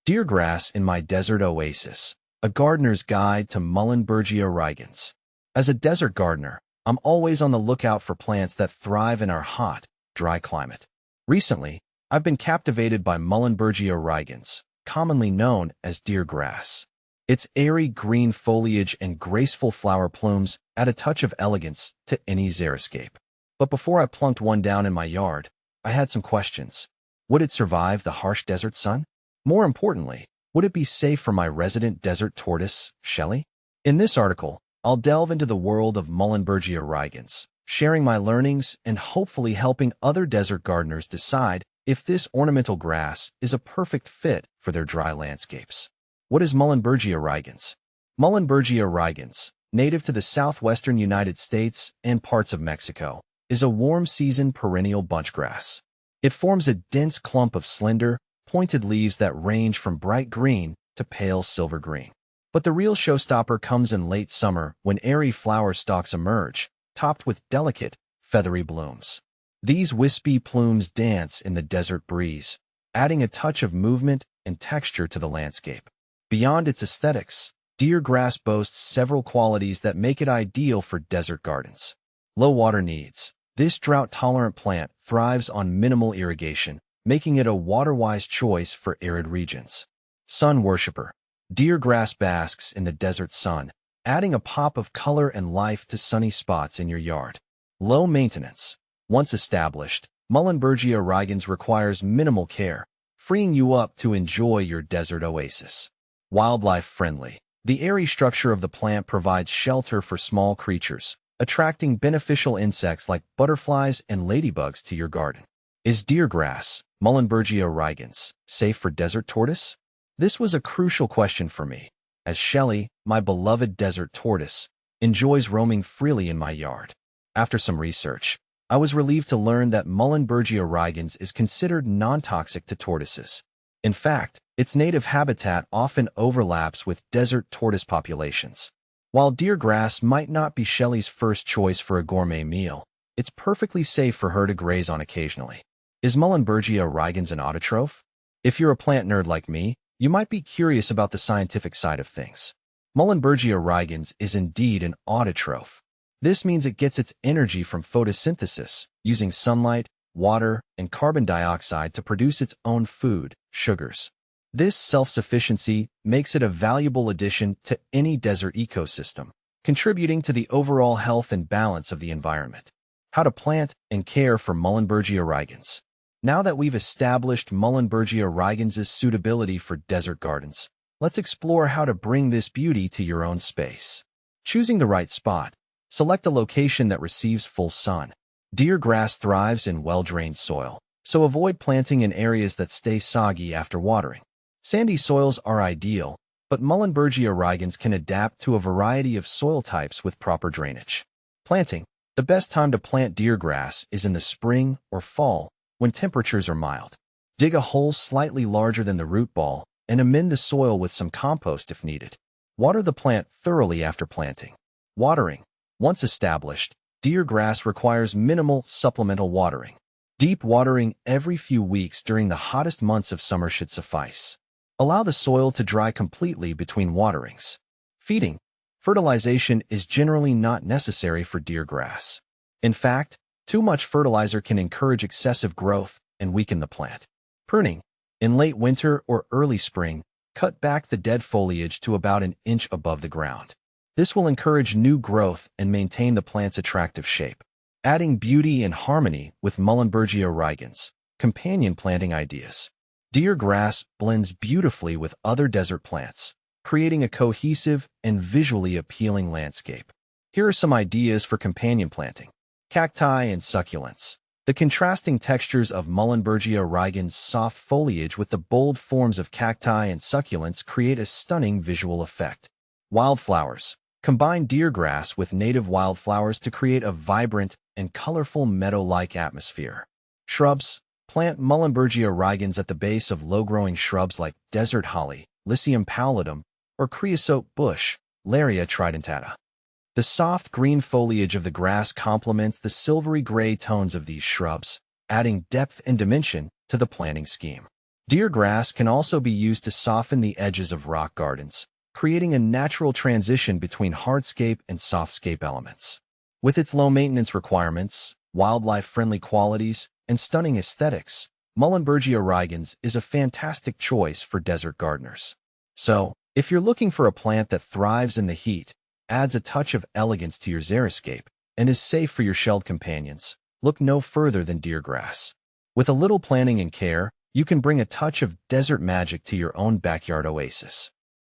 Deergrass in my desert oasis, a gardener's guide to Muhlenbergia Rigens. As a desert gardener, I'm always on the lookout for plants that thrive in our hot, dry climate. Recently, I've been captivated by Muhlenbergia Rigens, commonly known as deergrass. Its airy green foliage and graceful flower plumes add a touch of elegance to any xeriscape. But before I plunked one down in my yard, I had some questions. Would it survive the harsh desert sun? More importantly, would it be safe for my resident desert tortoise, Shelley? In this article, I'll delve into the world of Muhlenbergia Rigens, sharing my learnings and hopefully helping other desert gardeners decide if this ornamental grass is a perfect fit for their dry landscapes. What is Muhlenbergia Rigens? Muhlenbergia Rigens, native to the southwestern United States and parts of Mexico, is a warm-season perennial bunchgrass. It forms a dense clump of slender, pointed leaves that range from bright green to pale silver green. But the real showstopper comes in late summer when airy flower stalks emerge, topped with delicate, feathery blooms. These wispy plumes dance in the desert breeze, adding a touch of movement and texture to the landscape. Beyond its aesthetics, deergrass boasts several qualities that make it ideal for desert gardens. Low water needs. This drought-tolerant plant thrives on minimal irrigation, making it a water-wise choice for arid regions. Sun worshiper. Deergrass basks in the desert sun, adding a pop of color and life to sunny spots in your yard. Low maintenance. Once established, Muhlenbergia Rigens requires minimal care, freeing you up to enjoy your desert oasis. Wildlife friendly. The airy structure of the plant provides shelter for small creatures, attracting beneficial insects like butterflies and ladybugs to your garden. Is deergrass, Muhlenbergia Rigens, safe for desert tortoise? This was a crucial question for me, as Shelley, my beloved desert tortoise, enjoys roaming freely in my yard. After some research, I was relieved to learn that Muhlenbergia Rigens is considered non-toxic to tortoises. In fact, its native habitat often overlaps with desert tortoise populations. While deergrass might not be Shelley's first choice for a gourmet meal, it's perfectly safe for her to graze on occasionally. Is Muhlenbergia Rigens an autotroph? If you're a plant nerd like me, you might be curious about the scientific side of things. Muhlenbergia Rigens is indeed an autotroph. This means it gets its energy from photosynthesis, using sunlight, water, and carbon dioxide to produce its own food, sugars. This self-sufficiency makes it a valuable addition to any desert ecosystem, contributing to the overall health and balance of the environment. How to plant and care for Muhlenbergia Rigens. Now that we've established Muhlenbergia Rigens' suitability for desert gardens, let's explore how to bring this beauty to your own space. Choosing the right spot. Select a location that receives full sun. Deergrass thrives in well-drained soil, so avoid planting in areas that stay soggy after watering. Sandy soils are ideal, but Muhlenbergia Rigens can adapt to a variety of soil types with proper drainage. Planting. The best time to plant deergrass is in the spring or fall, when temperatures are mild. Dig a hole slightly larger than the root ball and amend the soil with some compost if needed. Water the plant thoroughly after planting. Watering. Once established, deergrass requires minimal supplemental watering. Deep watering every few weeks during the hottest months of summer should suffice. Allow the soil to dry completely between waterings. Feeding. Fertilization is generally not necessary for deergrass. In fact, too much fertilizer can encourage excessive growth and weaken the plant. Pruning. In late winter or early spring, cut back the dead foliage to about an inch above the ground. This will encourage new growth and maintain the plant's attractive shape. Adding beauty and harmony with Muhlenbergia Rigens. Companion planting ideas. Deergrass blends beautifully with other desert plants, creating a cohesive and visually appealing landscape. Here are some ideas for companion planting. Cacti and succulents. The contrasting textures of Muhlenbergia Rigens' soft foliage with the bold forms of cacti and succulents create a stunning visual effect. Wildflowers. Combine deergrass with native wildflowers to create a vibrant and colorful meadow-like atmosphere. Shrubs. Plant Muhlenbergia Rigens at the base of low-growing shrubs like desert holly, Lycium pallidum, or creosote bush, Laria tridentata. The soft green foliage of the grass complements the silvery gray tones of these shrubs, adding depth and dimension to the planting scheme. Deer grass can also be used to soften the edges of rock gardens, creating a natural transition between hardscape and softscape elements. With its low maintenance requirements, wildlife-friendly qualities, and stunning aesthetics, Muhlenbergia rigens is a fantastic choice for desert gardeners. So, if you're looking for a plant that thrives in the heat, adds a touch of elegance to your xeriscape, and is safe for your shelled companions, look no further than deer grass. With a little planning and care, you can bring a touch of desert magic to your own backyard oasis.